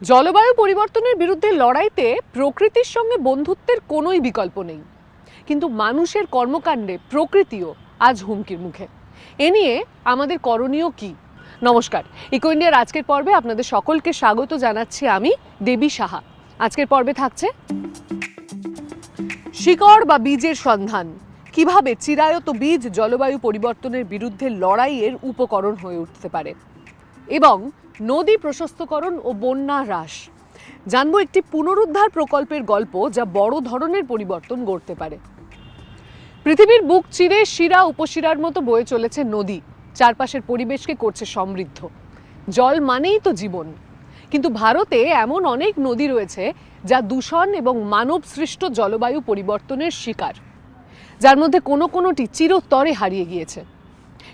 জলবায়ু পরিবর্তনের বিরুদ্ধে লড়াইতে প্রকৃতির সঙ্গে বন্ধুত্বের কোনোই বিকল্প নেই, কিন্তু মানুষের কর্মকাণ্ডে প্রকৃতিও আজ হুমকির মুখে। এ নিয়ে আমাদের করণীয় কি? নমস্কার, ইকো ইন্ডিয়ার আজকের পর্বে আপনাদের সকলকে স্বাগত জানাচ্ছি আমি দেবী সাহা। আজকের পর্বে থাকছে শিকড় বা বীজের সন্ধান, কিভাবে চিরায়ত বীজ জলবায়ু পরিবর্তনের বিরুদ্ধে লড়াইয়ের উপকরণ হয়ে উঠতে পারে, এবং নদী প্রশস্তকরণ ও বন্যা হ্রাস। জানবো একটি পুনরুদ্ধার প্রকল্পের গল্প যা বড় ধরনের পরিবর্তন গড়তে পারে। পৃথিবীর বুক চিরে শিরা উপশিরার মতো বয়ে চলেছে নদী, চারপাশের পরিবেশকে করছে সমৃদ্ধ। জল মানেই তো জীবন, কিন্তু ভারতে এমন অনেক নদী রয়েছে যা দূষণ এবং মানব সৃষ্ট জলবায়ু পরিবর্তনের শিকার, যার মধ্যে কোনোটি চিরতরে হারিয়ে গিয়েছে।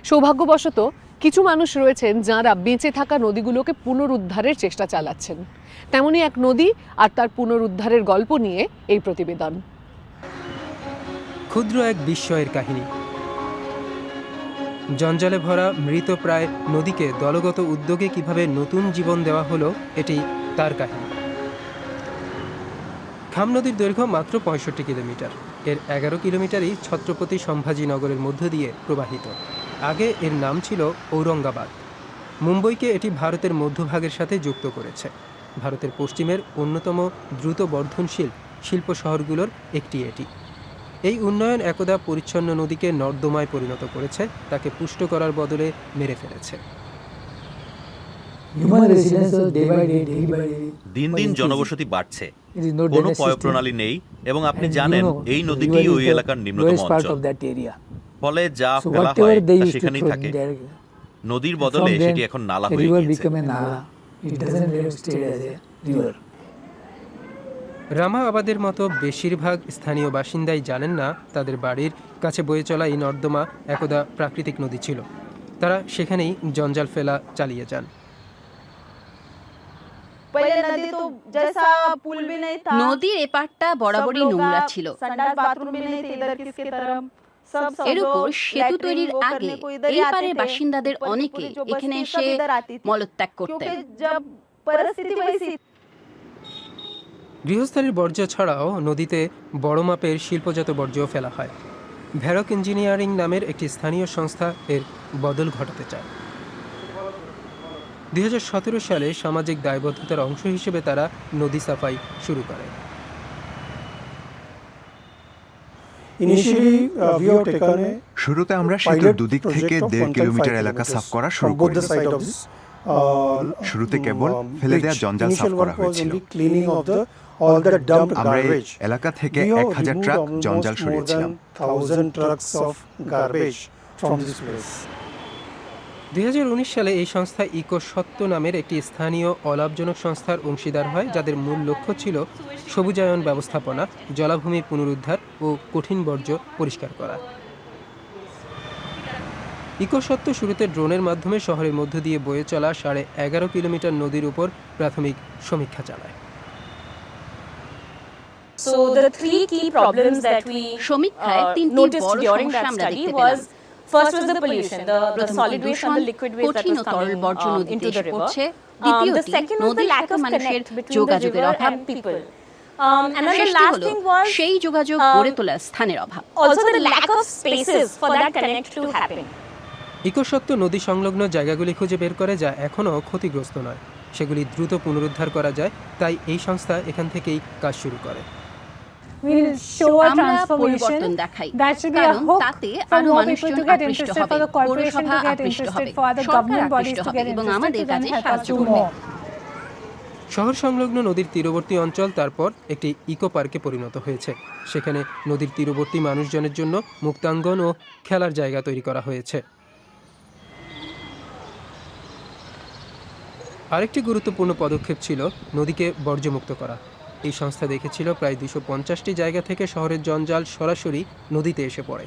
সৌভাগ্যবশত কিছু মানুষ রয়েছেন যাঁরা বেঁচে থাকা নদীগুলোকে পুনরুদ্ধারের চেষ্টা চালাচ্ছেন। তেমনি এক নদী আর তার পুনরুদ্ধারের গল্প নিয়ে এই প্রতিবেদন। ক্ষুদ্র এক বিস্ময়ের কাহিনী। জঞ্জালে ভরা মৃতপ্রায় নদীকে দলগত উদ্যোগে কিভাবে নতুন জীবন দেওয়া হলো, এটি তার কাহিনী। খাম নদীর দৈর্ঘ্য মাত্র ৬৫ কিলোমিটার। এর ১১ কিলোমিটারই ছত্রপতি সম্ভাজিনগরের মধ্য দিয়ে প্রবাহিত। আগে এর নাম ছিল ঔরঙ্গাবাদ। মুম্বইকে এটি ভারতের মধ্যভাগের সাথে যুক্ত করেছে। ভারতের পশ্চিমের অন্যতম দ্রুত বর্ধনশীল শিল্প শহরগুলোর একটি এটি। এই উন্নয়ন একদা পরিচ্ছন্ন নদীকে নর্দমায় পরিণত করেছে, তাকে পুষ্ট করার বদলে মেরে ফেলেছে। দিন দিন জনবসতি বাড়ছে, কোনো পয়ঃপ্রণালী নেই, এবং আপনি জানেন এই নদীটি ওই এলাকার নিম্নতম অঞ্চল। ফলে যা ফেলা হয় তা সেখানেই থাকে। নদীর বদলে সেটি এখন নালা হয়ে গিয়েছে। রামাবাদের মতো বেশিরভাগ স্থানীয় বাসিন্দাই জানেন না তাদের বাড়ির কাছে বয়ে চলা এই নর্দমা একদা প্রাকৃতিক নদী ছিল। তারা সেখানেই জঞ্জাল ফেলা চালিয়ে যান। নদীর এপারটা বরাবরই নোংরা ছিল। এর উপর সেতু তৈরির আগে এই পারের বাসিন্দাদের অনেকে এখানে এসে মলত্যাগ করতেন। গৃহস্থালির বর্জ্য ছাড়াও নদীতে বড় মাপের শিল্পজাত বর্জ্য ফেলা হয়। ভ্যারক ইঞ্জিনিয়ারিং নামের একটি স্থানীয় সংস্থা এর বদল ঘটাতে চায়। ২০১৭ সালে সামাজিক দায়বদ্ধতার অংশ হিসেবে তারা নদী সাফাই শুরু করে। শুরুতে আমরা সেতুর দুদিক থেকে ১.৫ কিলোমিটার এলাকা সাফ করা শুরু করি। শুরুতে কেবল ফেলে দেওয়া জঞ্জাল সাফ করা হয়েছিল। আমরা এই এলাকা থেকে ১,০০০ ট্রাক জঞ্জাল সরিয়েছিলাম। ২০১৯ সালে এই সংস্থা ইকো সত্য নামের একটি স্থানীয় অলাভজনক সংস্থার অংশীদার হয়, যাদের মূল লক্ষ্য ছিল সবুজায়ন ব্যবস্থাপনা, জলাভূমি পুনরুদ্ধার ও কঠিন বর্জ্য পরিষ্কার করা। ইকো সত্য শুরুতে ড্রোনের মাধ্যমে শহরের মধ্য দিয়ে বয়ে চলা ১১.৫ কিলোমিটার নদীর উপর প্রাথমিক সমীক্ষা চালায়। সমীক্ষায় তিনটি বড় সমস্যা আমরা দেখতে পেলাম। First was the pollution, the solid waste and the liquid waste that was coming into the river. The second was the lack of connect between the river and people. And then the last thing was সেই যোগাযোগ গড়ে তোলার স্থানের অভাব। also the lack of spaces for that connect to happen. ইকো সত্য নদী সংলগ্ন জায়গাগুলি খুঁজে বের করে, যা এখনও ক্ষতিগ্রস্ত নয়। সেগুলি দ্রুত পুনরুদ্ধার করা যায়, তাই এই সংস্থা এখান থেকেই কাজ শুরু করে। আমরা পরিবর্তন দেখাই, কারণ তাতে আরো মানুষজন আকৃষ্ট হবে, পৌরসভা আকৃষ্ট হবে, সরকার আকৃষ্ট হবে এবং আমাদের কাজে সাহায্য করবে। শহর সংলগ্ন নদীর তীরবর্তী অঞ্চল তারপর একটি ইকো পার্কে পরিণত হয়েছে। সেখানে নদীর তীরবর্তী মানুষজনের জন্য মুক্তাঙ্গন ও খেলার জায়গা তৈরি করা হয়েছে। আরেকটি গুরুত্বপূর্ণ পদক্ষেপ ছিল নদীকে বর্জ্যমুক্ত করা। এই সংস্থা দেখেছিল প্রায় ২৫০টি জায়গা থেকে শহরের জঞ্জাল সরাসরি নদীতে এসে পড়ে।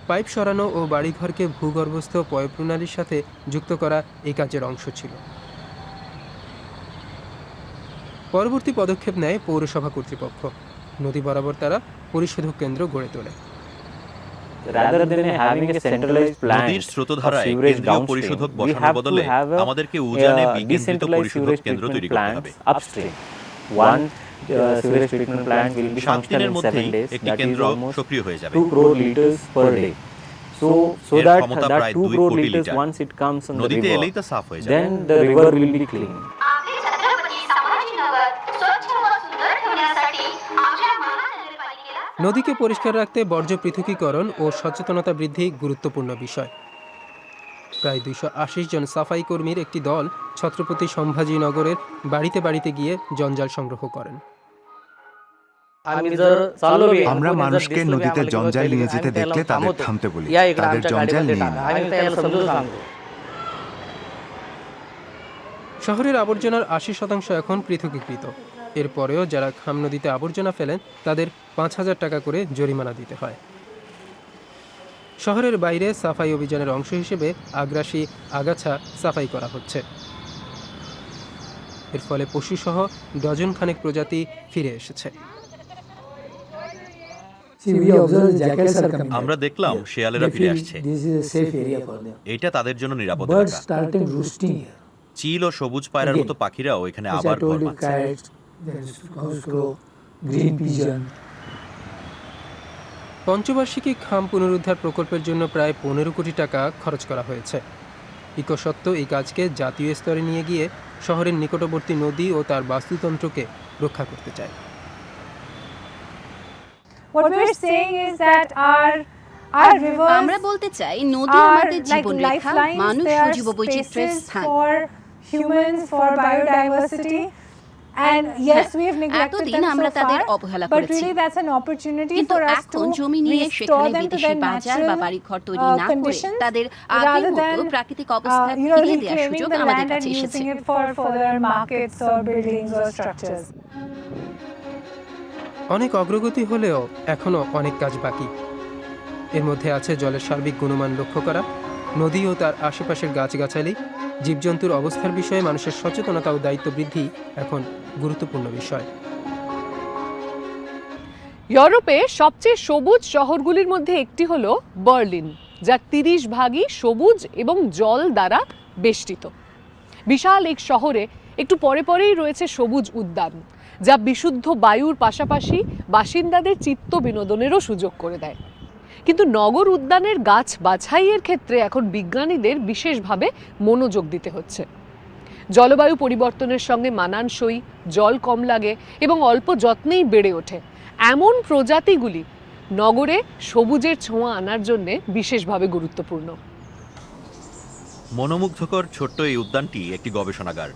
পাইপ সরানো ও বাড়িঘরকে ভূগর্ভস্থ পয়ঃপ্রণালীর সাথে যুক্ত করা এই কাজের অংশ ছিল। পরবর্তী পদক্ষেপ নেয় পৌরসভা কর্তৃপক্ষ। নদী বরাবর তারা পরিশোধক কেন্দ্র গড়ে তোলে। rather than having a centralized plant নদীর of স্রোতধারায় sewerage কেন্দ্রীয় downstream, পরিশোধক we বসানোর have to বদলে have আমাদেরকে উজানে a বিকেন্দ্রিত decentralized পরিশোধক sewage কেন্দ্র তৈরি treatment করতে হবে। plants upstream. One sewage treatment plant will be 7 functional দিনের in 7 মধ্যেই days. একটি That is কেন্দ্র almost সক্রিয় হয়ে যাবে। 2 crore liters per day. So এর that ক্ষমতা প্রায় 2 2 crore কোটি liters litre. once it comes on the নদীতে এলেই river, তা সাফ হয়ে যাবে। then the river will be clean. आपले छत्रपती संभाजीनगर स्वच्छ व सुंदर ठेवण्यासाठी आमच्या महानगरपालिकेला নদীকে পরিষ্কার রাখতে বর্জ্য পৃথকীকরণ ও সচেতনতা বৃদ্ধি গুরুত্বপূর্ণ বিষয়। প্রায় 280 জন সাফাই কর্মীর একটি দল ছত্রপতি সম্ভাজীনগরের বাড়িতে বাড়িতে গিয়ে জঞ্জাল সংগ্রহ করেন। আমরা মানুষকে নদীতে জঞ্জাল নিয়ে যেতে দেখলে তাদের থামতে বলি, তাদের জঞ্জাল নিয়ে নিই। শহরের আবর্জনার 80% এখন পৃথকীকৃত। এরপরেও যারা খাম নদীতে আবর্জনা ফেলেন তাদের 5,000 টাকা করে জরিমানা দিতে হয়। শহরের বাইরে সাফাই অভিযানের অংশ হিসেবে আগ্রাসী আগাছা সাফাই করা হচ্ছে। এর ফলে পশুসহ ডজন খানেক প্রজাতি ফিরে এসেছে। আমরা দেখলাম শেয়ালেরা ফিরে আসছে। এটা তাদের জন্য নিরাপদ এলাকা। চিল ও সবুজ পায়রার মতো পাখিরাও এখানে আবার ঘর পাচ্ছে। পঞ্চবার্ষিকী খাম পুনরুদ্ধার প্রকল্পের জন্য প্রায় 15 কোটি টাকা খরচ করা হয়েছে। ইকোসত্ত্ব এই কাজকে জাতীয় স্তরে নিয়ে গিয়ে শহরের নিকটবর্তী নদী ও তার বাস্তুতন্ত্রকে রক্ষা করতে চায়। আমরা বলতে চাই নদী আমাদের জীবনরেখা, মানুষ ও জীববৈচিত্র্যের স্থান। এতদিন আমরা তাদের অবহেলা করেছি, কিন্তু এখন জমি নিয়ে সেখানে বিদেশি বাজার বা বাড়িঘর তৈরি না করে তাদের আগের মতো প্রাকৃতিক অবস্থায় ফিরিয়ে দেওয়ার সুযোগ আমাদের কাছে এসেছে। অনেক অগ্রগতি হলেও এখনও অনেক কাজ বাকি। এর মধ্যে আছে জলের সার্বিক গুণমান লক্ষ্য করা, নদী ও তার আশেপাশের গাছগাছালি, জীবজন্তুর অবস্থার বিষয়ে মানুষের সচেতনতা ও দায়িত্ব বৃদ্ধি এখন গুরুত্বপূর্ণ বিষয়। ইউরোপে সবচেয়ে সবুজ শহরগুলির মধ্যে একটি হলো বার্লিন, যা 30 ভাগই সবুজ এবং জল দ্বারা বেষ্টিত। বিশাল এক শহরে একটু পরে পরেই রয়েছে সবুজ উদ্যান, যা বিশুদ্ধ বায়ুর পাশাপাশি বাসিন্দাদের চিত্ত বিনোদনেরও সুযোগ করে দেয়। কিন্তু নগর উদ্যানের গাছ বাছাইয়ের ক্ষেত্রে এখন বিজ্ঞানীদের বিশেষভাবে মনোযোগ দিতে হচ্ছে। জলবায়ু পরিবর্তনের সঙ্গে মানানসই, জল কম লাগে এবং অল্প যত্নেই বেড়ে ওঠে এমন প্রজাতিগুলি নগরে সবুজের ছোঁয়া আনার জন্য বিশেষভাবে গুরুত্বপূর্ণ। মনোমুগ্ধকর ছোট্ট এই উদ্যানটি একটি গবেষণাগার।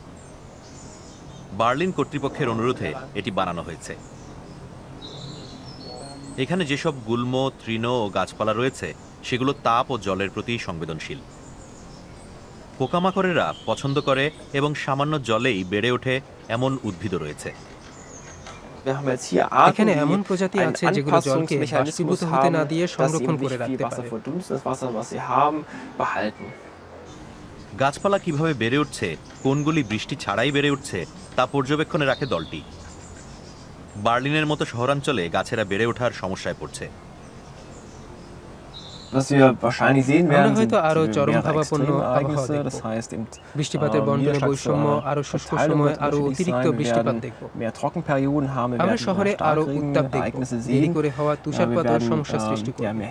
বার্লিন কর্তৃপক্ষের অনুরোধে এটি বানানো হয়েছে। এখানে যেসব গুল্ম, তৃণ ও গাছপালা রয়েছে সেগুলো তাপ ও জলের প্রতি সংবেদনশীল। পোকামাকড়েরা পছন্দ করে এবং সামান্য জলেই বেড়ে ওঠে এমন উদ্ভিদও রয়েছে। এখানে এমন প্রজাতি আছে যেগুলো জলকে বাষ্পীভূত হতে না দিয়ে সংরক্ষণ করে রাখতে পারে। গাছপালা কিভাবে বেড়ে উঠছে, কোনগুলি বৃষ্টি ছাড়াই বেড়ে উঠছে তা পর্যবেক্ষণে রাখে দলটি। বার্লিনের মতো শহরাঞ্চলে গাছেরা বেড়ে ওঠার সমস্যায় পড়ছে। আমরা হয়তো আরো চরমভাবাপন্ন আবহাওয়া দেখব, বৃষ্টিপাতের বন্টনে বৈষম্য, আরো শুষ্ক সময়, আরো অতিরিক্ত বৃষ্টিপাত দেখব। আমরা শহরে আরো উত্তাপ দেখব, দেরি করে হওয়া তুষারপাতের সমস্যা সৃষ্টি করবে।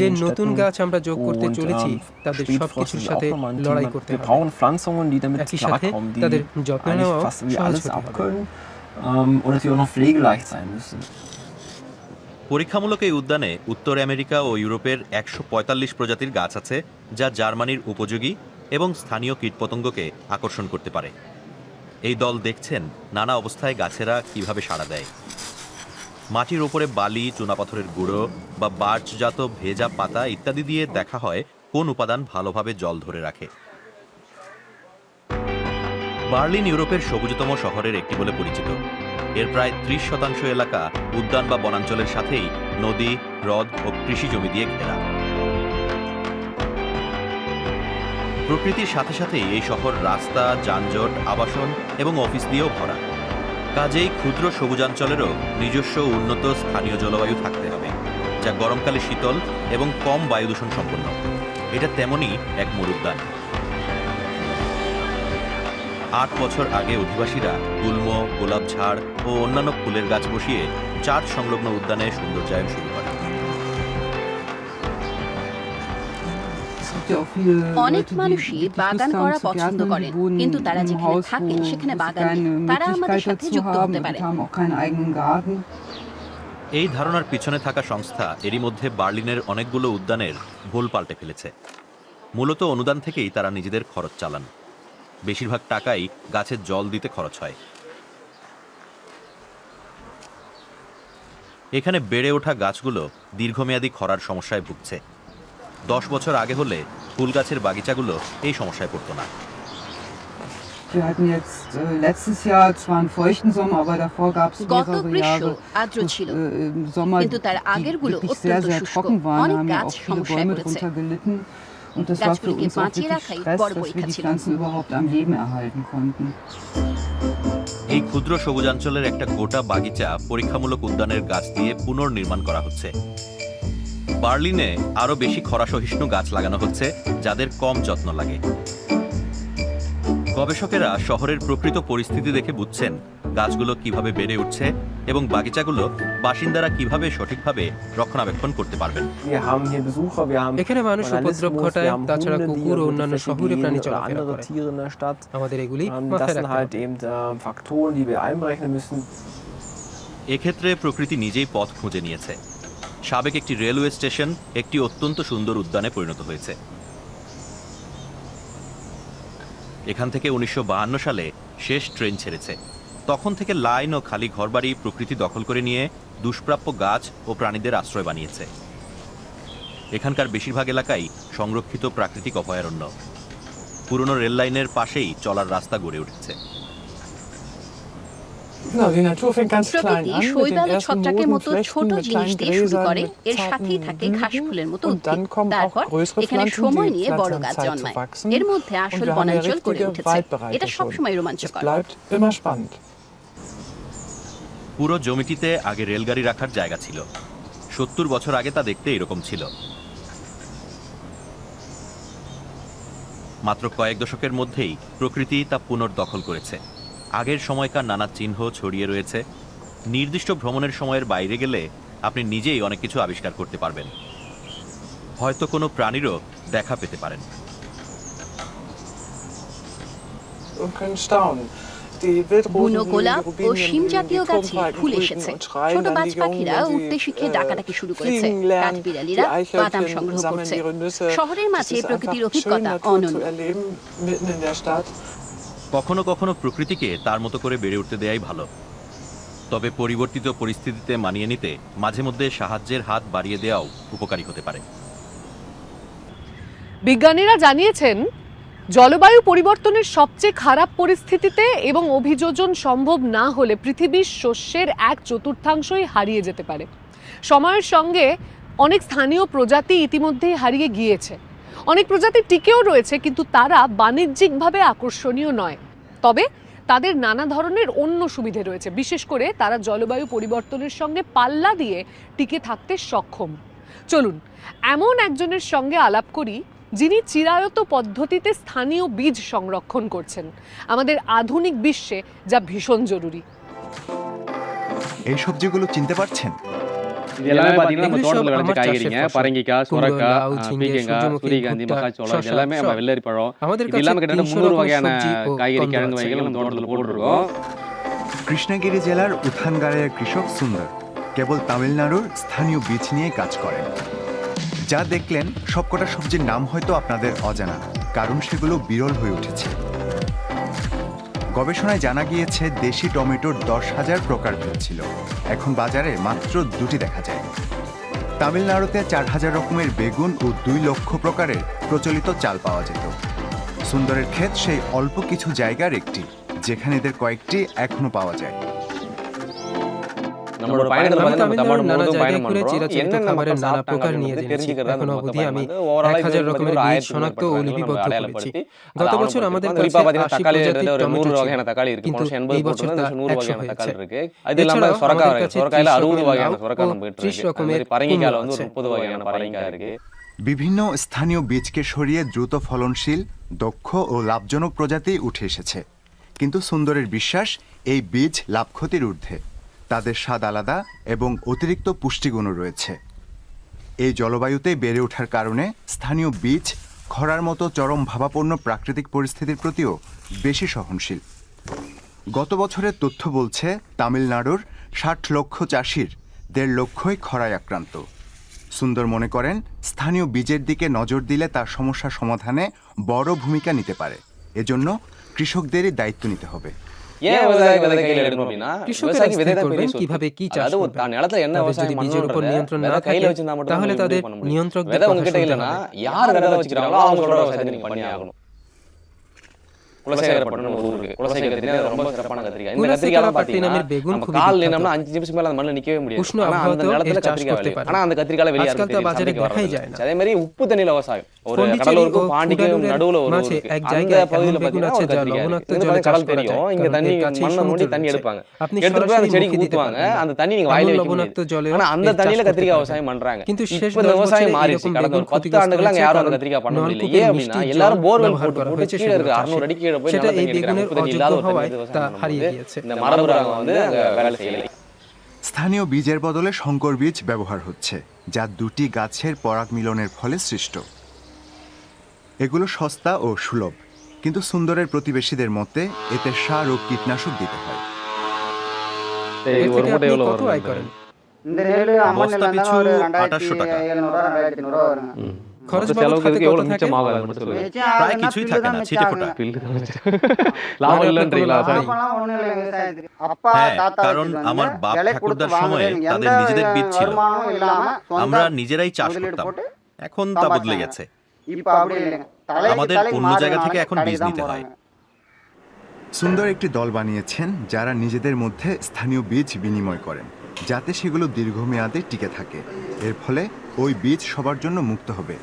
যে নতুন গাছ আমরা যোগ করতে চলেছি তাদের সবকিছুর সাথে লড়াই করতে হবে। একই সাথে তাদের যত্ন নেওয়া সহজ হতে হবে। পরীক্ষামূলক এই উদ্যানে উত্তর আমেরিকা ও ইউরোপের 145 প্রজাতির গাছ আছে, যা জার্মানির উপযোগী এবং স্থানীয় কীটপতঙ্গকে আকর্ষণ করতে পারে। এই দল দেখছেন নানা অবস্থায় গাছেরা কিভাবে সাড়া দেয়। মাটির ওপরে বালি, চুনাপাথরের গুঁড়ো বা বার্চজাত ভেজা পাতা ইত্যাদি দিয়ে দেখা হয় কোন উপাদান ভালোভাবে জল ধরে রাখে। বার্লিন ইউরোপের সবুজতম শহরের একটি বলে পরিচিত। এর প্রায় 30% এলাকা উদ্যান বা বনাঞ্চলের সাথেই নদী, হ্রদ ও কৃষি জমি দিয়ে ঘেরা। প্রকৃতির সাথে সাথেই এই শহর রাস্তা, যানজট, আবাসন এবং অফিস দিয়েও ভরা। কাজেই ক্ষুদ্র সবুজাঞ্চলেরও নিজস্ব উন্নত স্থানীয় জলবায়ু থাকতে হবে। যা গরমকালে শীতল এবং কম বায়ুদূষণ সম্পন্ন। এটা তেমনই এক মরুদ্যান। 8 বছর আগে অধিবাসীরা গুল্ম, গোলাপ ঝাড় ও অন্যান্য ফুলের গাছ বসিয়ে চার্চ সংলগ্ন উদ্যানে সৌন্দর্যায়ন শুরু করে। অনেক মানুষই বাগান করা পছন্দ করেন, কিন্তু তারা যেখানে থাকেন সেখানে বাগান নেই। তারা আমাদের সাথে যুক্ত হতে পারে। এই ধারণার পিছনে থাকা সংস্থা এরই মধ্যে বার্লিনের অনেকগুলো উদ্যানের ভোল পাল্টে ফেলেছে। মূলত অনুদান থেকেই তারা নিজেদের খরচ চালান। বেশিরভাগ টাকাই গাছের জল দিতে খরচ হয়। এখানে বেড়ে ওঠা গাছগুলো দীর্ঘমেয়াদী খরার সমস্যায় ভুগছে। 10 বছর আগে হলে ফুল গাছের বাগিচাগুলো এই সমস্যায় পড়তো না। গত গ্রীষ্ম আর্দ্র ছিল, কিন্তু তার আগেরগুলো অত্যন্ত শুষ্ক। অনেক গাছ সমস্যায় পড়েছে। গাছগুলিকে বাঁচিয়ে রাখাই বড় পরীক্ষা ছিল। এই ক্ষুদ্র সবুজাঞ্চলের একটা গোটা বাগিচা পরীক্ষামূলক উদ্যানের গাছ দিয়ে পুনর্নির্মাণ করা হচ্ছে। বার্লিনে আরো বেশি খরাসহিষ্ণু গাছ লাগানো হচ্ছে, যাদের কম যত্ন লাগে। গবেষকেরা শহরের প্রকৃত পরিস্থিতি দেখে বুঝছেন গাছগুলো কিভাবে বেড়ে উঠছে এবং বাগিচাগুলো বাসিন্দারা কিভাবে সঠিকভাবে রক্ষণাবেক্ষণ করতে পারবেন। এখানে মানুষ উপদ্রব ঘটায়, তাছাড়া কুকুর ও অন্যান্য শহুরে প্রাণী চলাফেরা করে। আমাদের এগুলি মাথায় রাখতে হবে। এক্ষেত্রে প্রকৃতি নিজেই পথ খুঁজে নিয়েছে। সাবেক একটি রেলওয়ে স্টেশন একটি অত্যন্ত সুন্দর উদ্যানে পরিণত হয়েছে। এখান থেকে 1952 সালে শেষ ট্রেন ছেড়েছে। তখন থেকে লাইন ও খালি ঘরবাড়ি প্রকৃতি দখল করে নিয়ে দুষ্প্রাপ্য গাছ ও প্রাণীদের আশ্রয় বানিয়েছে। এখানকার বেশিরভাগ এলাকাই সংরক্ষিত প্রাকৃতিক অভয়ারণ্য। পুরনো রেল লাইনের পাশেই চলার রাস্তা গড়ে উঠেছে। প্রকৃতি শৈবাল ছত্রাকের মতো ছোট জিনিস দিয়ে শুরু করে, এর সাথেই থাকে ঘাস ফুলের মতো উদ্ভিদ। তারপর এখানে সময় নিয়ে বড় গাছ জন্মায়। এর মধ্যে আসল বনাঞ্চল গড়ে উঠেছে। এটা সবসময় রোমাঞ্চকর। পুরো জমিটিতে আগে রেলগাড়ি রাখার জায়গা ছিল। 70 বছর আগে তা দেখতে এরকম ছিল। মাত্র কয়েক দশকের মধ্যেই প্রকৃতি তা পুনর্দখল করেছে। আগের সময়কার নানা চিহ্ন ছড়িয়ে রয়েছে। নির্দিষ্ট ভ্রমণের সময়ের বাইরে গেলে আপনি নিজেই অনেক কিছু আবিষ্কার করতে পারবেন। হয়তো কোনো প্রাণীরও দেখা পেতে পারেন। বুনো গোলাপ ও শিম জাতীয় গাছে ফুল এসেছে। ছোট বাজ পাখিরা উঠতে শিখে ডাকাডাকি শুরু করেছে। কাঠবিড়ালিরা বাদাম সংগ্রহ করছে। শহরের মাঝে প্রকৃতির অভিজ্ঞতা অনন্য। কখনো কখনো প্রকৃতিকে তার মতো করে বেড়ে উঠতে দেয়াই ভালো। তবে পরিবর্তিত পরিস্থিতিতে মানিয়ে নিতে মাঝে মধ্যে সাহায্যের হাত বাড়িয়ে দেওয়াও উপকারী হতে পারে। বিজ্ঞানীরা জানিয়েছেন, জলবায়ু পরিবর্তনের সবচেয়ে খারাপ পরিস্থিতিতে এবং অভিযোজন সম্ভব না হলে পৃথিবীর শস্যের 1/4 হারিয়ে যেতে পারে। সময়ের সঙ্গে অনেক স্থানীয় প্রজাতি ইতিমধ্যেই হারিয়ে গিয়েছে। অনেক প্রজাতি টিকেও রয়েছে, কিন্তু তারা বাণিজ্যিকভাবে আকর্ষণীয় নয়। তবে তাদের নানা ধরনের অন্য সুবিধে রয়েছে। বিশেষ করে তারা জলবায়ু পরিবর্তনের সঙ্গে পাল্লা দিয়ে টিকে থাকতে সক্ষম। চলুন এমন একজনের সঙ্গে আলাপ করি, যিনি চিরায়ত পদ্ধতিতে স্থানীয় বীজ সংরক্ষণ করছেন আমাদের আধুনিক বিশ্বে, যা ভীষণ জরুরি। এই সবজিগুলো চিনতে পারছেন? எல்லாமே பாத்தீங்கன்னா நம்ம தோட்டத்துல விளைஞ்ச காய்கறிங்க. பரங்கிக்காய், சுரக்காய், பீக்கங்காய், சூரியகாந்தி, மக்காச்சோளம் இது எல்லாமே நம்ம வெள்ளரி பழம். இது எல்லாமே கிட்டத்தட்ட 300 வகையான காய்கறி கிழங்கு வகைகள் நம்ம தோட்டத்துல போட்டுருக்கோம்। কৃষ্ণগিরি জেলার উথানগাড়ের কৃষক সুন্দর কেবল তামিলনাড়ুর স্থানীয় বীজ নিয়ে কাজ করেন। যা দেখলেন সবকটা সবজির নাম হয়তো আপনাদের অজানা, কারণ সেগুলো বিরল হয়ে উঠেছে। গবেষণায় জানা গিয়েছে দেশি টমেটোর 10,000 প্রকারভেদ ছিল, এখন বাজারে মাত্র 2টি দেখা যায়। তামিলনাড়ুতে 4,000 রকমের বেগুন ও 2 লক্ষ প্রকারের প্রচলিত চাল পাওয়া যেত। সুন্দরের ক্ষেত সেই অল্প কিছু জায়গার একটি, যেখানে এদের কয়েকটি এখনো পাওয়া যায়। நம்மளோட பயணத்துல আমি வந்து நம்ம তামিলনাড়ুর தமிழ்நாடு নানা முழுவதும் জায়গায় பயணம் ঘুরে பண்றோம் চিরাচরিত என்னென்ன খাবারের மக்கள் নানা சாப்பிட்டாங்க প্রকার নিয়ে அப்படின்றத জেনেছি। தெரிஞ்சுக்கிறதா এখনো இந்த অবধি மொத்த আমি பயணம் வந்து ওভারঅল 1000 রকমের ஒரு বীজ 1000 শনাক্ত ও লিপিবদ্ধ করেছি। அடையாளப்படுத்தி গত বছর আমাদের குறிப்பா কাছে பாத்தீங்கன்னா 80 தக்காளி প্রজাতির ஒரு টমেটো 100 ছিল, வகையான தக்காளி இருக்கு কিন্তু போன 80 এই বছর போட்டிருந்தா তা இந்த 100 100 வகையான হয়েছে। தக்காளி இருக்கு அது இல்லாம এছাড়াও சொரக்காய் আমাদের இருக்கு কাছে சொரக்காயில 30 60 রকমের வகையான লাউ சொரக்காய் ও நம்ம போயிட்டு 30 இருக்கு அது রকমের மாதிரி பரங்கிக்காயில কুমড়ো வந்து ஒரு আছে। 30 வகையான பரங்கிக்காய் இருக்கு বিভিন্ন স্থানীয় বীজকে সরিয়ে দ্রুত ফলনশীল, দক্ষ ও লাভজনক প্রজাতি উঠে এসেছে। কিন্তু সুন্দরের বিশ্বাস, এই বীজ লাভ ক্ষতির ঊর্ধ্বে। তাদের স্বাদ আলাদা এবং অতিরিক্ত পুষ্টিগুণও রয়েছে। এই জলবায়ুতে বেড়ে ওঠার কারণে স্থানীয় বীজ খরার মতো চরম ভাবাপন্ন প্রাকৃতিক পরিস্থিতির প্রতিও বেশি সহনশীল। গত বছরের তথ্য বলছে তামিলনাড়ুর 60 লক্ষ চাষির 1.5 লক্ষই খরায় আক্রান্ত। সুন্দর মনে করেন, স্থানীয় বীজের দিকে নজর দিলে তার সমস্যা সমাধানে বড় ভূমিকা নিতে পারে। এজন্য কৃষকদেরই দায়িত্ব নিতে হবে। ஏன் விவசாயிக்கு விதை கையில எடுக்கணும் அப்படின்னா কৃষকেরা விவசாயிக்கு விதை স্থির தான் করবেন பெரிய சொத்து। কিভাবে কি চাষ அதாவது করবেন। தான் நிலத்துல என்ன তাদের விவசாயம் যদি বীজের উপর பண்ணணும்ன்றத নিয়ন্ত্রণ না விதை থাকে கையில வச்சிருந்தா மட்டும் তাহলে தான் তাদের முடிவு பண்ண முடியும்। নিয়ন্ত্রকদের விதை কথা உங்ககிட்ட শুনতে இல்லைன்னா হবে। யார் விதை வச்சுக்கிறாங்களோ அவங்க சொல்ற விவசாயத்தை நீங்க பண்ணி ஆகணும்। குலசேகரப்பட்டினம் ஒரு ஊருக்கு குலசேகர கத்திரிக்காய் ரொம்ப சிறப்பான கத்திரிக்காய். இந்த கத்திரிக்காய் பாத்தீங்கன்னா কুলাসেকারাপাট্টিনামের বেগুন நம்ம খুবই கால் বিখ্যাত। நின்னோம்னா 5 நிமிஷம் மேல அந்த மண்ணுல நிக்கவே முடியாது. উষ্ণ ஆனா அந்த আবহাওয়াতেও நிலத்துல এর চাষ கத்திரிக்காய் করতে விளையும். পারে। ஆனா அந்த கத்திரிக்காய் வெளிய আজকাল তা யாருக்கும் বাজারে தெரியாது, দেখাই சந்தைக்கு যায় না। வரது। அதே மாதிரி உப்பு தண்ணியில விவசாயம் ஒரு পন্ডিচেরি கடலூருக்கும் ও பாண்டிக்கும் কুডালুরের நடுவுல ஒரு ஊர் মাঝে இருக்கு. এক அந்த জায়গায় பகுதியில এমন বেগুন பாத்தீங்கன்னா আছে ஒரு যা கத்திரிக்காய் লবণাক্ত இருக்கு. জলে இது চাষ கடல் করা தெரியும். যায়, இங்க কারণ தண்ணி এর কাছেই மண்ணை மூடி সমুদ্র தண்ணி রয়েছে। எடுப்பாங்க. আপনি எடுத்துட்டு போய் அந்த সরাসরি செடிக்கு মুখে দিতে ஊத்துவாங்க. পারবেন না। அந்த தண்ணி நீங்க এমন வாயில வைக்க লবণাক্ত முடியாது. জলেও ஆனா அந்த এর চাষ தண்ணியில করতে கத்திரிக்காய் পারবেন। விவசாயம் பண்றாங்க. কিন্তু শেষ இப்ப இந்த 10 விவசாயம் বছরে மாறிடுச்சு. এরকম கடந்த বেগুন ஒரு 10 ক্ষতিগ্রস্ত ஆண்டுகளா হয়েছে, யாரும் அந்த কারণ கத்திரிக்காய் பண்ண முடியல. নলকূপের ஏன் அப்படின்னா মিষ্টি எல்லாரும் জল போர்வெல் ব্যবহার போட்டு করা போட்டு হয়েছে கீழே সেগুলো இருக்கு চাষে। 600 அடி கீழே போய் সেটা நல்லா এই தண்ணி எடுக்கிறாங்க. বেগুনের உப்பு தண்ணி অযোগ্য இல்லாத ஒரு হওয়ায় தண்ணி তা விவசாயம் হারিয়ে பண்ணும்போது গিয়েছে। இந்த மரபுறாங்க வந்து அங்க வேலை செய்யலை। স্থানীয় বীজের বদলে সংকর বীজ ব্যবহার হচ্ছে, যা দুটি গাছের পরাগ মিলনের ফলে সৃষ্ট। এগুলো সস্তা ও সুলভ, কিন্তু সুন্দরের প্রতিবেশীদের মতে এতে সার ও কীটনাশক দিতে হয়। এর ஒரு থেকে மூட்டை আপনি எவ்வளவு কত வரும் আয় করেন? இந்த நெல் அம்மன் বস্তা நெல் পিছু ஒரு 2800 টাকা। 2700 2500 வருங்க খরচ மொத்த বাবদ செலவுக்கு হাতে இதுக்கு কত எவ்வளவு থাকে? மிச்சம் ஆகாது மட்டும் சொல்லுங்க. மிச்சம் প্রায় ஆகுதுன்னா কিছুই பில்லு থাকে தான் না, மிச்சம் ছিটে ஆகுங்க. ফোটা। பில்லு தான் மிச்சம். லாபம் இல்லைன்றீங்களா சாமி? லாபம்லாம் ஒண்ணும் இல்லைங்க விவசாயத்துக்கு. அப்பா হ্যাঁ, தாத்தா কারণ வச்சிருந்தாங்க. আমার বাপ விலை ঠাকুরদার கொடுத்து সময়ে வாங்குறது তাদের எந்த নিজেদের বীজ ছিল। வருமானமும் ইல்லாம சொந்த আমরা নিজেরাই চাষ முதலீடு করতাম। போட்டு এখন তা বদলে சம்பாதிச்சாங்க. গেছে। இப்ப அப்படி இல்லைங்க. தலைக்கு আমাদের தலைக்கு অন্য জায়গা மாறினாலும் থেকে এখন கடைக்கு বীজ தான் নিতে হয়। போறாங்க। সুন্দর একটি দল বানিয়েছেন যারা নিজেদের মধ্যে স্থানীয় বীজ বিনিময় করেন, যাতে সেগুলো দীর্ঘমেয়াদে টিকে থাকে। এর ফলে ওই বীজ সবার জন্য মুক্ত হবে।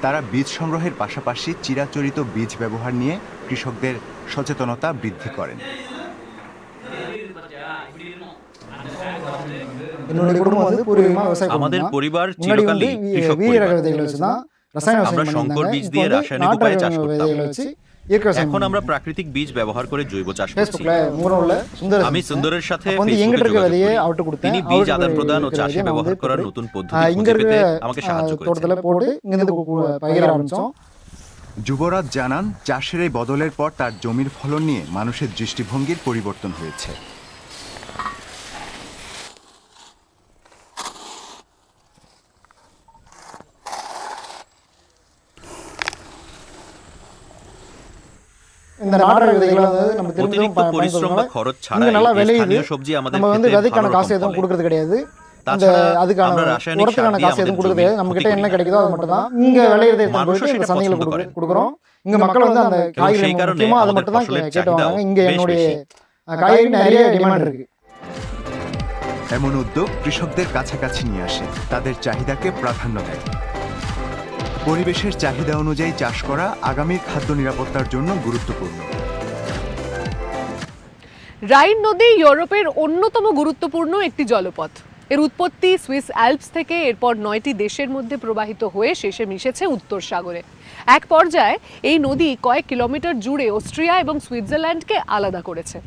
তারা বীজ সংগ্রহের পাশাপাশি চিরাচরিত বীজ ব্যবহার নিয়ে কৃষকদের সচেতনতা বৃদ্ধি করেন। என்னுடைய குடும்பம் வந்து பூர்வீகமா விவசாய আমাদের குடும்பம் தான். পরিবার முன்னாடி வந்து চিরকালই কৃষক வீர ரக পরিবার। விதைகளை வச்சு தான் ரசாயன আমরা விவசாயம் শঙ্কর பண்ணியிருந்தாங்க. বীজ இப்போ দিয়ে வந்து রাসায়নিক நாட்டு উপায়ে ரக চাষ করতাম। விதைகளை வச்சு இயற்கை விவசாயம் এখন আমরা பண்ணியிருந்தாங்க. প্রাকৃতিক বীজ ব্যবহার করে জৈব চাষ করছি। ஃபேஸ்புக்ல முகநூல்ல சுந்தர் আমি সুন্দরের সাথে அப்போ வந்து ফেসবুকে எங்கிட்ட இருக்க যোগাযোগ விதையை করি। அவர்கிட்ட கொடுத்தேன். তিনি বীজ அவருக்கு আদান প্রদান ও இருக்கிற চাষে விதையை நான் ব্যবহার வந்து করার இப்படி, নতুন இங்க পদ্ধতি খুঁজে இருக்கிற পেতে আমাকে সাহায্য করেছেন। தோட்டத்துல போட்டு இங்கிருந்து பயிர ஆரம்பிச்சோம். যুবরাজ জানান, চাষের এই বদলের পর তার জমির ফলন নিয়ে মানুষের দৃষ্টিভঙ্গির পরিবর্তন হয়েছে। இந்த நாட்டு ரக விதைகளை வந்து நம்ம திரும்ப অতিরিক্ত পরিশ্রম বা খরচ இங்க ছাড়াই நல்லா এই விளையுது. স্থানীয় সবজি আমাদের நம்ம வந்து খেতে விதைக்கான ভালো காசு রকম எதுவும் ফলে। கொடுக்கறது கிடையாது. இந்த তাছাড়া அதுக்கான আমরা রাসায়নিক সার உரத்துக்கான দিয়ে காசு எதுவும் আমাদের கொடுக்கறது জমি கிடையாது. நம்ம கிட்ட ক্ষতি என்ன করি না। கிடைக்குதோ அது மட்டும் தான். இங்க விளையிறதை எடுத்து মানুষও போயிட்டு இந்த সেটা சந்தைகளை পছন্দ করেন। கொடுக்குறோம். இங்க மக்கள் வந்து அந்த এবং காய்கறி সেই কারণে முக்கியமா அதை আমাদের மட்டும் தான் ফসলের கேட்டு চাহিদাও வாங்குறாங்க. இங்க বেশ என்னுடைய বেশি। காய்கறி நிறைய ডিমান্ড இருக்கு. এমন উদ্যোগ কৃষকদের কাছাকাছি নিয়ে আসে, তাদের চাহিদাকে প্রাধান্য দেয়। পরিবেশের চাহিদা অনুযায়ী চাষ করা আগামীর খাদ্য নিরাপত্তার জন্য গুরুত্বপূর্ণ। রাইন নদী ইউরোপের অন্যতম গুরুত্বপূর্ণ একটি জলপথ। এর উৎপত্তি সুইস অ্যালপস থেকে, এরপর 9টি দেশের মধ্যে প্রবাহিত হয়ে শেষে মিশেছে উত্তর সাগরে। এক পর্যায়ে এই নদী কয়েক কিলোমিটার জুড়ে অস্ট্রিয়া এবং সুইজারল্যান্ডকে আলাদা করেছে।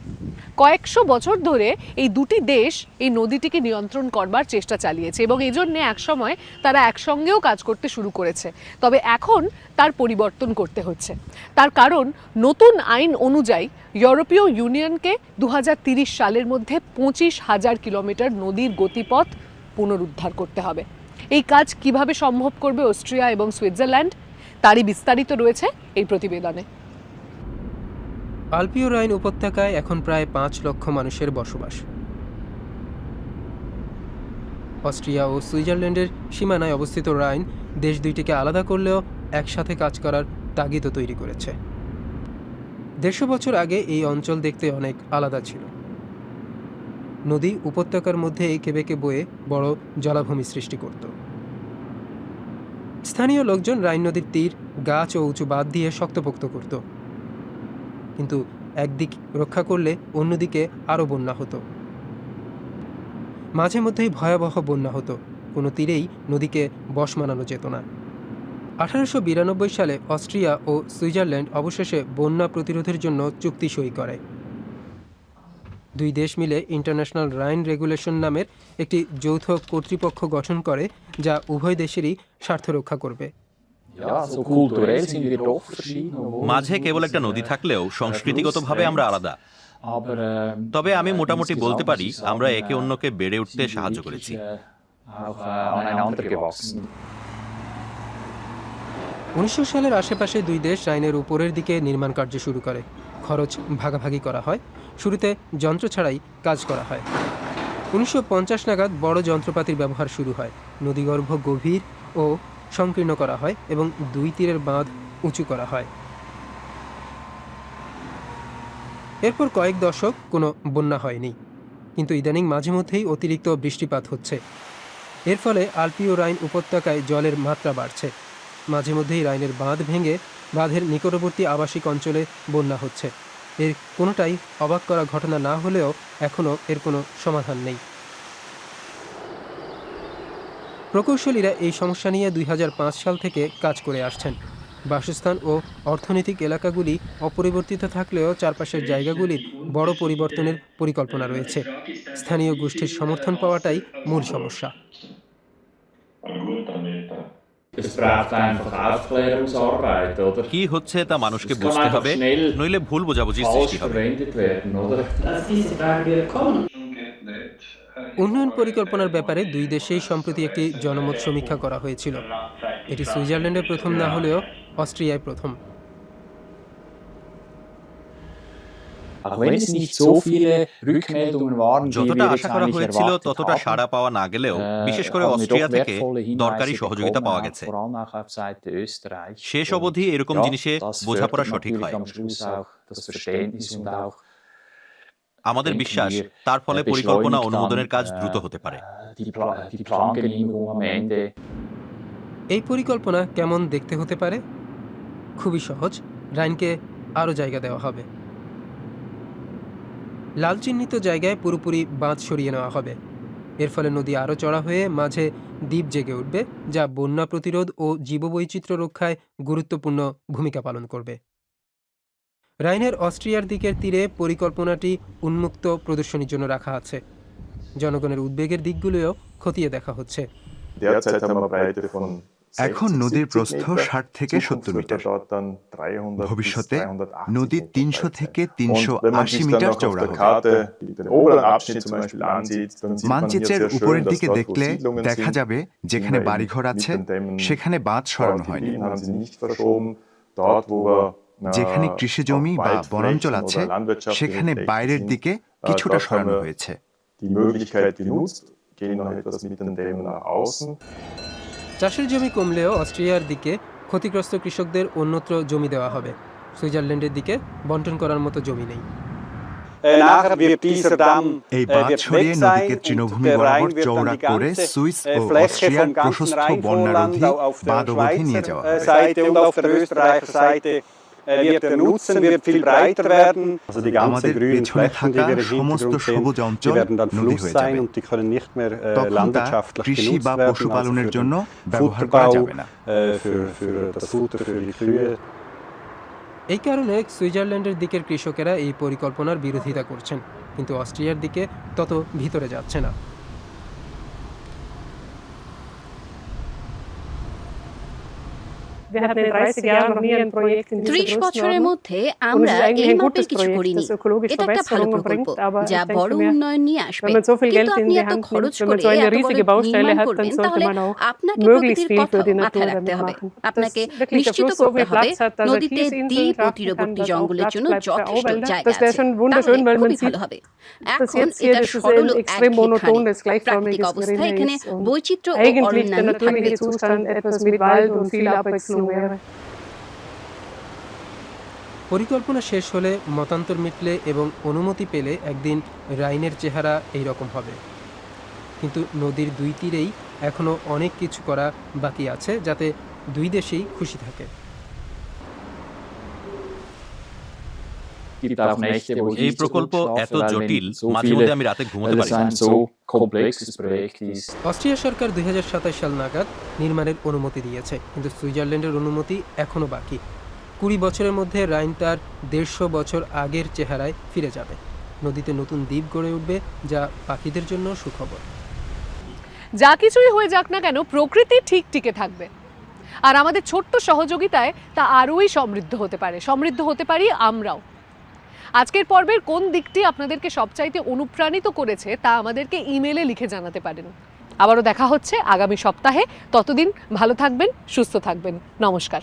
কয়েকশো বছর ধরে এই দুটি দেশ এই নদীটিকে নিয়ন্ত্রণ করবার চেষ্টা চালিয়েছে এবং এই জন্যে একসময় তারা একসঙ্গেও কাজ করতে শুরু করেছে। তবে এখন তার পরিবর্তন করতে হচ্ছে। তার কারণ, নতুন আইন অনুযায়ী ইউরোপীয় ইউনিয়নকে 2030 সালের মধ্যে 25,000 কিলোমিটার নদীর গতিপথ পুনরুদ্ধার করতে হবে। এই কাজ কিভাবে সম্ভব করবে অস্ট্রিয়া এবং সুইজারল্যান্ড, তারই বিস্তারিত রয়েছে এই প্রতিবেদনে। আলপীয় রাইন উপত্যকায় এখন প্রায় 5 লক্ষ মানুষের বসবাস। অস্ট্রিয়া ও সুইজারল্যান্ডের সীমানায় অবস্থিত রাইন দেশ দুইটিকে আলাদা করলেও একসাথে কাজ করার তাগিদও তৈরি করেছে। 150 বছর আগে এই অঞ্চল দেখতে অনেক আলাদা ছিল। নদী উপত্যকার মধ্যে এঁকে বেঁকে বয়ে বড় জলাভূমি সৃষ্টি করত। স্থানীয় লোকজন রাইন নদীর তীর গাছ ও উঁচু বাঁধ দিয়ে শক্তপোক্ত করত, কিন্তু একদিক রক্ষা করলে অন্যদিকে আরও বন্যা হতো। মাঝে মধ্যেই ভয়াবহ বন্যা হতো, কোনো তীরেই নদীকে বশ মানানো যেত না। 1892 সালে অস্ট্রিয়া ও সুইজারল্যান্ড অবশেষে বন্যা প্রতিরোধের জন্য চুক্তি সই করে। দুই দেশ মিলে ইন্টারন্যাশনাল রাইন রেগুলেশন নামের একটি যৌথ কর্তৃপক্ষ গঠন করে, যা উভয় দেশেরই স্বার্থ রক্ষা করবে। মাঝে কেবল একটা নদী থাকলেও সংস্কৃতিগতভাবে আমরা আলাদা, তবে আমি মোটামুটি বলতে পারি আমরা একে অন্যকে বেড়ে উঠতে সাহায্য করেছি। 1900 সালের আশেপাশে দুই দেশ রাইনের উপরের দিকে নির্মাণ কার্য শুরু করে। খরচ ভাগাভাগি করা হয়, শুরুতে যন্ত্র ছাড়াই কাজ করা হয়। 1950 নাগাদ বড় যন্ত্রপাতির ব্যবহার শুরু হয়। নদীগর্ভ গভীর ও সংকীর্ণ করা হয় এবং দুই তীরের বাঁধ উঁচু করা হয়। এরপর কয়েক দশক কোনো বন্যা হয়নি, কিন্তু ইদানিং মাঝে মধ্যেই অতিরিক্ত বৃষ্টিপাত হচ্ছে। এর ফলে আলপীয় রাইন উপত্যকায় জলের মাত্রা বাড়ছে। মাঝে মধ্যেই রাইনের বাঁধ ভেঙে বাঁধের নিকটবর্তী আবাসিক অঞ্চলে বন্যা হচ্ছে। এর কোনোটাই অবাক করা ঘটনা না হলেও এখনও এর কোনো সমাধান নেই। প্রকৌশলীরা এই সমস্যা নিয়ে 2005 সাল থেকে কাজ করে আসছেন। বাসস্থান ও অর্থনৈতিক এলাকাগুলি অপরিবর্তিত থাকলেও চারপাশের জায়গাগুলির বড় পরিবর্তনের পরিকল্পনা রয়েছে। স্থানীয় গোষ্ঠীর সমর্থন পাওয়াটাই মূল সমস্যা। কি হচ্ছে তা মানুষকে বুঝতে হবে, নইলে ভুল বোঝাবুঝির সৃষ্টি হবে। উন্নয়ন পরিকল্পনার ব্যাপারে দুই দেশেই সম্প্রতি একটি জনমত সমীক্ষা করা হয়েছিল। এটি সুইজারল্যান্ডে প্রথম না হলেও অস্ট্রিয়ায় প্রথম। যতটা আশা করা হয়েছিল ততটা সাড়া পাওয়া না গেলেও বিশেষ করে অস্ট্রিয়া থেকে দরকারি সহযোগিতা পাওয়া গেছে। শেষ অবধি এরকম জিনিসে বোঝাপড়া সঠিক হয়। আমাদের বিশ্বাস তার ফলে পরিকল্পনা অনুমোদনের কাজ দ্রুত হতে পারে। এই পরিকল্পনা কেমন দেখতে হতে পারে? খুবই সহজ, রাইনকে আরও জায়গা দেওয়া হবে। লাল চিহ্নিত জায়গায় পুরোপুরি বাঁধ সরিয়ে নেওয়া হবে। এর ফলে নদী আরও চড়া হয়ে মাঝে দ্বীপ জেগে উঠবে, যা বন্যা প্রতিরোধ ও জীববৈচিত্র্য রক্ষায় গুরুত্বপূর্ণ ভূমিকা পালন করবে। রাইনের অস্ট্রিয়ার দিকের তীরে পরিকল্পনাটি উন্মুক্ত প্রদর্শনীর জন্য রাখা আছে। জনগণের উদ্বেগের দিকগুলোও খতিয়ে দেখা হচ্ছে। এখন নদীর প্রস্থ 60 থেকে 70 মিটার। ভবিষ্যতে নদী 300 থেকে 380 মিটার চওড়া হবে। মানচিত্রের উপরের দিকে দেখলে দেখা যাবে যেখানে বাড়িঘর আছে সেখানে বাঁধ সরানো হয়নি। যেখানে কৃষি জমি বা বনাঞ্চল আছে সেখানে বাইরের দিকে কিছুটা সরানো হয়েছে। চাষের জমি কমলেও অস্ট্রিয়ার দিকে ক্ষতিগ্রস্ত কৃষকদের অন্যত্র জমি দেওয়া হবে। সুইজারল্যান্ডের দিকে বন্টন করার মতো জমি নেই। এই বাঁধ সরিয়ে নদীকে তৃণভূমি বরাবর চওড়া করে সুইস ও অস্ট্রিয়ার প্রশস্ত বন্যারোধী বাঁধ অবধি নিয়ে যাওয়া হবে। আমাদের পেছনে থাকা সমস্ত সবুজ অঞ্চল নদী হয়ে যাবে। তখন তা কৃষি বা পশুপালনের জন্য ব্যবহার করা যাবে না। এই কারণে সুইজারল্যান্ডের দিকের কৃষকেরা এই পরিকল্পনার বিরোধিতা করছেন, কিন্তু অস্ট্রিয়ার দিকে তত ভিতরে যাচ্ছে না। Wir hatten in 30 Jahren noch nie ein Projekt in dieser 30 বছরের মধ্যে আমরা এই মাপের কিছু করিনি। এটা একটা ভালো প্রকল্প যা বড় উন্নয়ন নিয়ে আসবে, কিন্তু আপনি এত খরচ করে এত বড় নির্মাণ করবেন, তাহলে আপনাকে প্রকৃতির কথা মাথায় রাখতে হবে। আপনাকে নিশ্চিত করতে হবে নদীতে দ্বীপ ও তীরবর্তী জঙ্গলের জন্য যথেষ্ট জায়গা আছে। তাহলে খুবই ভালো হবে। এখন এটা সরল ও একঘেয়ে, প্রাকৃতিক অবস্থা এখানে বৈচিত্র্য ও অরণ্যায়ন থাকবে। wäre. 20 পরিকল্পনা শেষ হলে, মতান্তর মিটলে এবং অনুমতি পেলে একদিন রাইনের চেহারা এই রকম হবে। কিন্তু নদীর দুই তীরেই এখনও অনেক কিছু করা বাকি আছে, যাতে দুই দেশেই খুশি থাকে। এই প্রকল্প এত জটিল, মাঝে মধ্যে আমি রাতে ঘুমোতে পারি না। অস্ট্রিয়া সরকার 2027 সাল নাগাদ নির্মাণের অনুমতি দিয়েছে, কিন্তু সুইজারল্যান্ডের অনুমতি এখনও বাকি। 20 বছরের মধ্যে রাইন তার 150 বছর আগের চেহারায় ফিরে যাবে। নদীতে নতুন দ্বীপ গড়ে উঠবে, যা পাখিদের জন্য সুখবর। যা কিছুই হয়ে যাক না কেন, প্রকৃতি ঠিক টিকে থাকবে, আর আমাদের ছোট্ট সহযোগিতায় তা আরোই সমৃদ্ধ হতে পারি আমরাও। আজকের পর্বের কোন দিকটি আপনাদেরকে সবচাইতে অনুপ্রাণিত করেছে তা আমাদেরকে ইমেলে লিখে জানাতে পারেন। আবারও দেখা হচ্ছে আগামী সপ্তাহে। ততদিন ভালো থাকবেন, সুস্থ থাকবেন। নমস্কার।